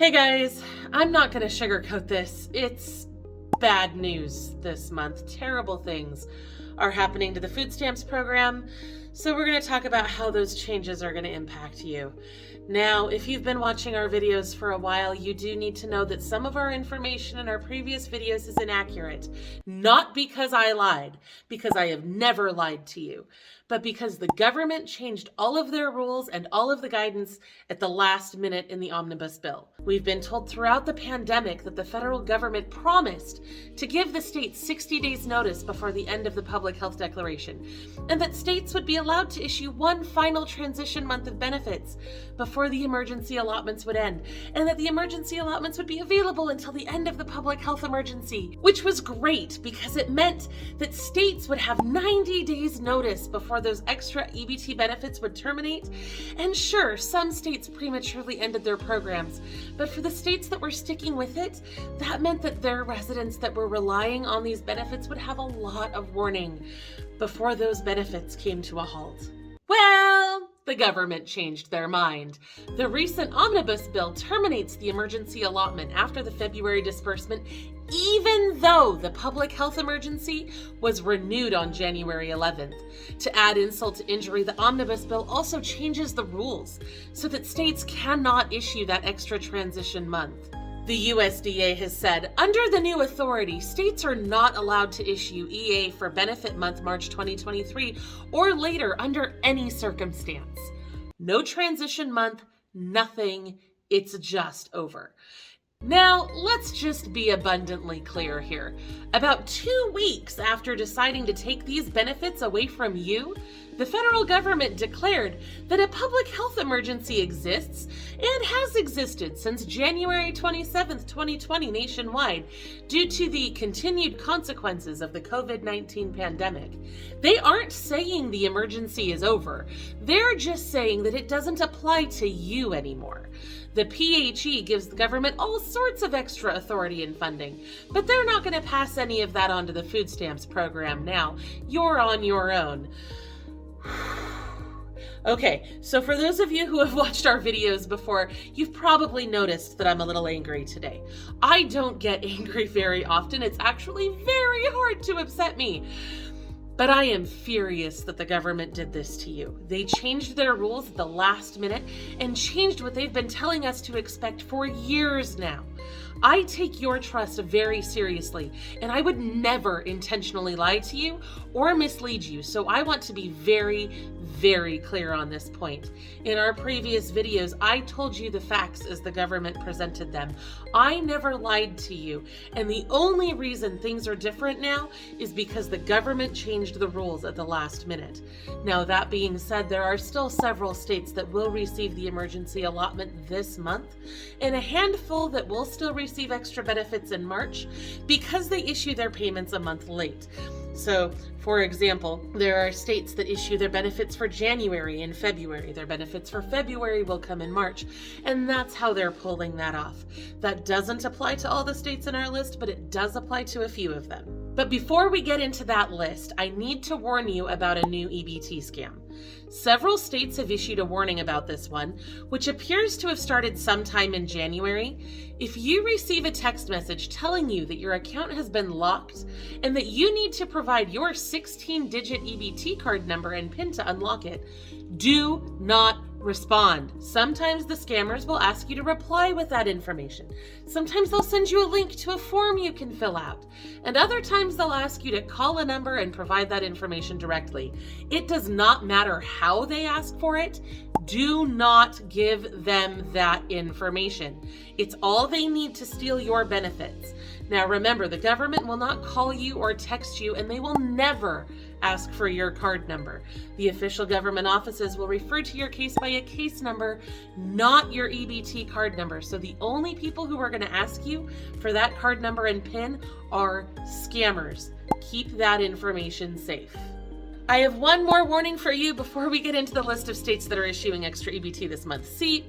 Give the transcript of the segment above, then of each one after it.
Hey guys, I'm not going to sugarcoat this. It's bad news this month. Terrible things are happening to the food stamps program, so we're going to talk about how those changes are going to impact you. Now, if you've been watching our videos for a while, you do need to know that some of our information in our previous videos is inaccurate. Not because I lied, because I have never lied to you, but because the government changed all of their rules and all of the guidance at the last minute in the omnibus bill. We've been told throughout the pandemic that the federal government promised to give the states 60 days notice before the end of the public health declaration, and that states would be allowed to issue one final transition month of benefits before the emergency allotments would end, and that the emergency allotments would be available until the end of the public health emergency, which was great because it meant that states would have 90 days notice before those extra EBT benefits would terminate. And sure, some states prematurely ended their programs, but for the states that were sticking with it, that meant that their residents that were relying on these benefits would have a lot of warning before those benefits came to a halt. Well, the government changed their mind. The recent omnibus bill terminates the emergency allotment after the February disbursement, even though the public health emergency was renewed on January 11th. To add insult to injury, the omnibus bill also changes the rules so that states cannot issue that extra transition month. The USDA has said, under the new authority, states are not allowed to issue EA for benefit month March 2023 or later under any circumstance. No transition month, nothing, it's just over. Now, let's just be abundantly clear here. About 2 weeks after deciding to take these benefits away from you, the federal government declared that a public health emergency exists and has existed since January 27th, 2020 nationwide due to the continued consequences of the COVID-19 pandemic. They aren't saying the emergency is over. They're just saying that it doesn't apply to you anymore. The PHE gives the government all sorts of extra authority and funding, but they're not going to pass any of that onto the food stamps program now. You're on your own. Okay, so for those of you who have watched our videos before, you've probably noticed that I'm a little angry today. I don't get angry very often. It's actually very hard to upset me. But I am furious that the government did this to you. They changed their rules at the last minute and changed what they've been telling us to expect for years now. I take your trust very seriously, and I would never intentionally lie to you or mislead you, so I want to be very clear on this point. In our previous videos, I told you the facts as the government presented them. I never lied to you, and the only reason things are different now is because the government changed the rules at the last minute. Now, that being said, there are still several states that will receive the emergency allotment this month, and a handful that will still receive extra benefits in March because they issue their payments a month late. So, for example, there are states that issue their benefits for January and February. Their benefits for February will come in March, and that's how they're pulling that off. That doesn't apply to all the states in our list, but it does apply to a few of them. But before we get into that list, I need to warn you about a new EBT scam. Several states have issued a warning about this one, which appears to have started sometime in January. If you receive a text message telling you that your account has been locked and that you need to provide your 16-digit EBT card number and PIN to unlock it, do not respond. Sometimes the scammers will ask you to reply with that information. Sometimes they'll send you a link to a form you can fill out. And other times they'll ask you to call a number and provide that information directly. It does not matter how they ask for it. Do not give them that information. It's all they need to steal your benefits. Now remember, the government will not call you or text you, and they will never ask for your card number. The official government offices will refer to your case by a case number, not your EBT card number. So the only people who are going to ask you for that card number and PIN are scammers. Keep that information safe. I have one more warning for you before we get into the list of states that are issuing extra EBT this month. See,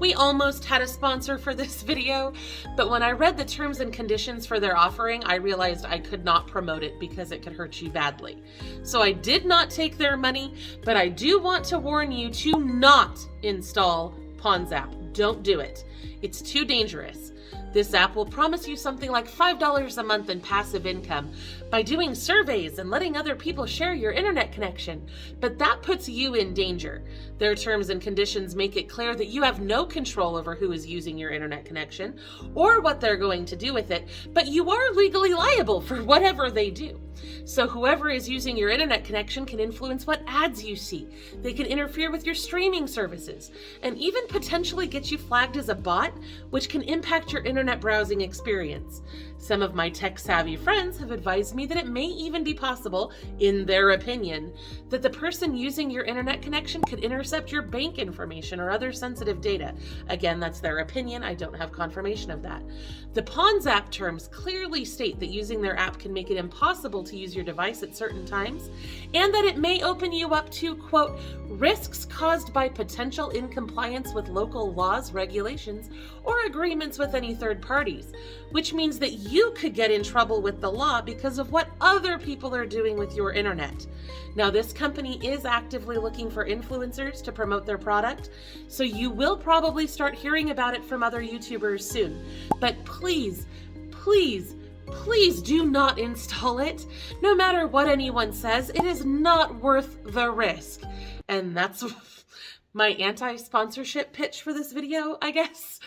we almost had a sponsor for this video, but when I read the terms and conditions for their offering, I realized I could not promote it because it could hurt you badly. So I did not take their money, but I do want to warn you to not install PawnsApp. Don't do it. It's too dangerous. This app will promise you something like $5 a month in passive income by doing surveys and letting other people share your internet connection, but that puts you in danger. Their terms and conditions make it clear that you have no control over who is using your internet connection or what they're going to do with it, but you are legally liable for whatever they do. So whoever is using your internet connection can influence what ads you see. They can interfere with your streaming services and even potentially get you flagged as a bot, which can impact your internet browsing experience. Some of my tech-savvy friends have advised me that it may even be possible, in their opinion, that the person using your internet connection could intercept your bank information or other sensitive data. Again, that's their opinion. I don't have confirmation of that. The Pawns app terms clearly state that using their app can make it impossible to use your device at certain times, and that it may open you up to, quote, risks caused by potential incompliance with local laws, regulations, or agreements with any third parties, which means that you could get in trouble with the law because of what other people are doing with your internet. Now, this company is actively looking for influencers to promote their product, so you will probably start hearing about it from other YouTubers soon. But please, please, please do not install it. No matter what anyone says, it is not worth the risk. And that's my anti-sponsorship pitch for this video, I guess.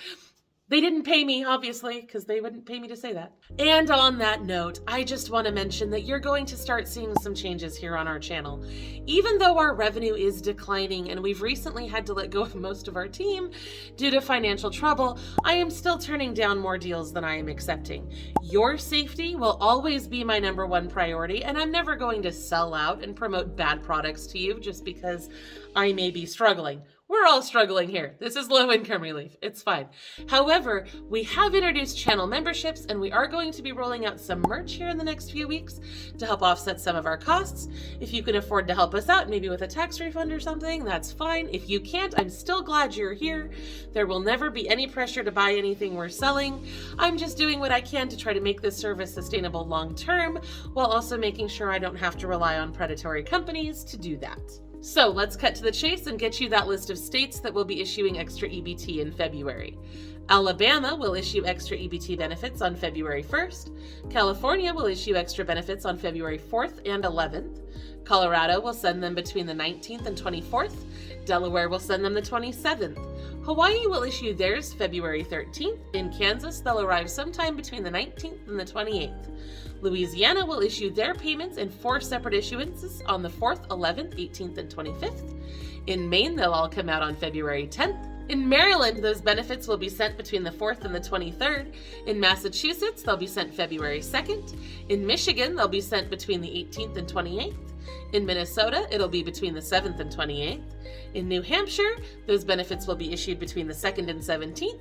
They didn't pay me, obviously, because they wouldn't pay me to say that. And on that note, I just want to mention that you're going to start seeing some changes here on our channel. Even though our revenue is declining and we've recently had to let go of most of our team due to financial trouble, I am still turning down more deals than I am accepting. Your safety will always be my #1 priority, and I'm never going to sell out and promote bad products to you just because I may be struggling. We're all struggling here. This is low income relief. It's fine. However, we have introduced channel memberships, and we are going to be rolling out some merch here in the next few weeks to help offset some of our costs. If you can afford to help us out, maybe with a tax refund or something, that's fine. If you can't, I'm still glad you're here. There will never be any pressure to buy anything we're selling. I'm just doing what I can to try to make this service sustainable long term, while also making sure I don't have to rely on predatory companies to do that. So let's cut to the chase and get you that list of states that will be issuing extra EBT in February. Alabama will issue extra EBT benefits on February 1st. California will issue extra benefits on February 4th and 11th. Colorado will send them between the 19th and 24th. Delaware will send them the 27th. Hawaii will issue theirs February 13th. In Kansas, they'll arrive sometime between the 19th and the 28th. Louisiana will issue their payments in 4 separate issuances on the 4th, 11th, 18th, and 25th. In Maine, they'll all come out on February 10th. In Maryland, those benefits will be sent between the 4th and the 23rd. In Massachusetts, they'll be sent February 2nd. In Michigan, they'll be sent between the 18th and 28th. In Minnesota, it'll be between the 7th and 28th. In New Hampshire, those benefits will be issued between the 2nd and 17th.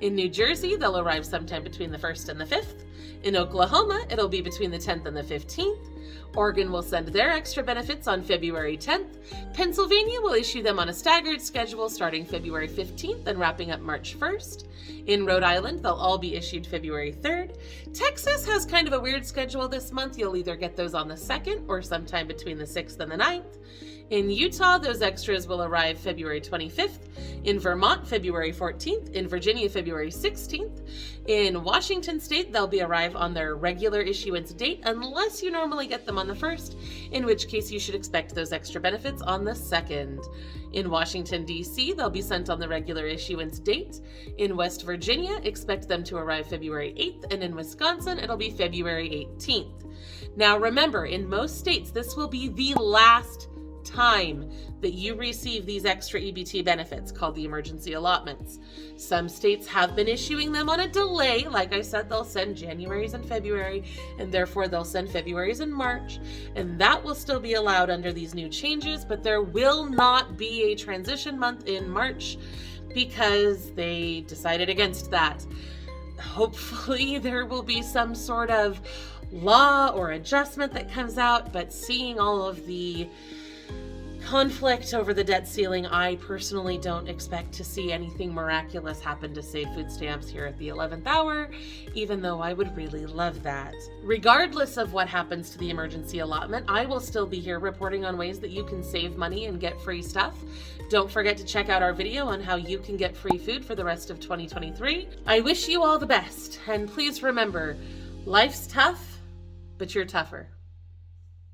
In New Jersey, they'll arrive sometime between the 1st and the 5th. In Oklahoma, it'll be between the 10th and the 15th. Oregon will send their extra benefits on February 10th. Pennsylvania will issue them on a staggered schedule starting February 15th and wrapping up March 1st. In Rhode Island, they'll all be issued February 3rd. Texas has kind of a weird schedule this month. You'll either get those on the 2nd or sometime between the 6th and the 9th. In Utah, those extras will arrive February 25th. In Vermont, February 14th. In Virginia, February 16th. In Washington State, they'll arrive on their regular issuance date unless you normally get them on the 1st, in which case you should expect those extra benefits on the 2nd. In Washington, D.C., they'll be sent on the regular issuance date. In West Virginia, expect them to arrive February 8th, and in Wisconsin, it'll be February 18th. Now remember, in most states, this will be the last time that you receive these extra EBT benefits called the emergency allotments. Some states have been issuing them on a delay. Like I said, they'll send January's and February, and therefore they'll send February's and March, and that will still be allowed under these new changes, but there will not be a transition month in March because they decided against that. Hopefully there will be some sort of law or adjustment that comes out, but seeing all of the conflict over the debt ceiling, I personally don't expect to see anything miraculous happen to save food stamps here at the 11th hour, even though I would really love that. Regardless of what happens to the emergency allotment, I will still be here reporting on ways that you can save money and get free stuff. Don't forget to check out our video on how you can get free food for the rest of 2023. I wish you all the best, and please remember, life's tough, but you're tougher.